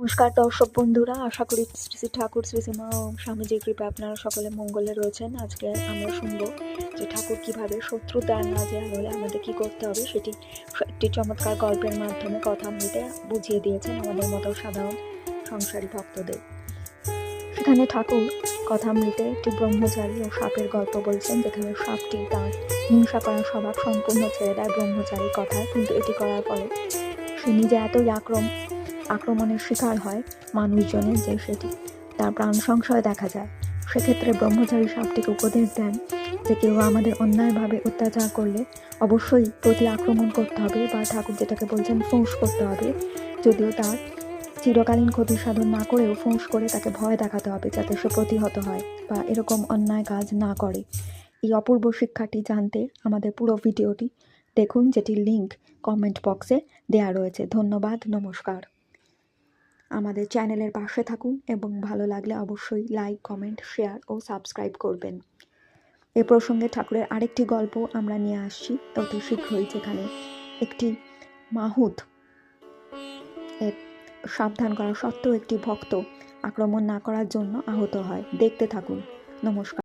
নমস্কার দর্শক বন্ধুরা, আশা করি শ্রী শ্রী ঠাকুর শ্রীসীমা ও স্বামীজির কৃপা আপনারা সকলে মঙ্গলে রয়েছেন। আজকে আমরা শুনবো যে ঠাকুর কিভাবে শত্রু দ্বার না দেওয়া হলে আমাদের কি করতে হবে সেটি একটি চমৎকার গল্পের মাধ্যমে কথামৃতে বুঝিয়ে দিয়েছেন আমাদের মতো সাধারণ সংসারী ভক্তদের। সেখানে ঠাকুর কথামৃতে একটি ব্রহ্মচারী ও সাপের গল্প বলছেন, যেখানে সাপটি তার হিংসা করার স্বভাব সম্পূর্ণ ছেড়ে দেয় ব্রহ্মচারীর কথায়, কিন্তু এটি করার ফলে সে নিজে এতই আক্রমণের শিকার হয় মানুষজনের যে সেটি তার প্রাণ সংশয় দেখা যায়। সেক্ষেত্রে ব্রহ্মচারী সাপটিকে উপদেশ দেন যে কেউ আমাদের অন্যায়ভাবে অত্যাচার করলে অবশ্যই প্রতি আক্রমণ করতে হবে, বা ঠাকুর যেটাকে বলছেন ফোঁস করতে হবে। যদিও তার চিরকালীন ক্ষতি সাধন না করেও ফোঁস করে তাকে ভয় দেখাতে হবে, যাতে সে প্রতিহত হয় বা এরকম অন্যায় কাজ না করে। এই অপূর্ব শিক্ষাটি জানতে আমাদের পুরো ভিডিওটি দেখুন, যেটির লিঙ্ক কমেন্ট বক্সে দেয়া রয়েছে। ধন্যবাদ, নমস্কার। আমাদের চ্যানেলের পাশে থাকুন এবং ভালো লাগলে অবশ্যই লাইক, কমেন্ট, শেয়ার ও সাবস্ক্রাইব করবেন। এ প্রসঙ্গে ঠাকুরের আরেকটি গল্প আমরা নিয়ে আসছি অতি শীঘ্রই, যেখানে একটি মাহুত সাবধান করা সত্ত্বেও একটি ভক্ত আক্রমণ না করার জন্য আহত হয়। দেখতে থাকুন। নমস্কার।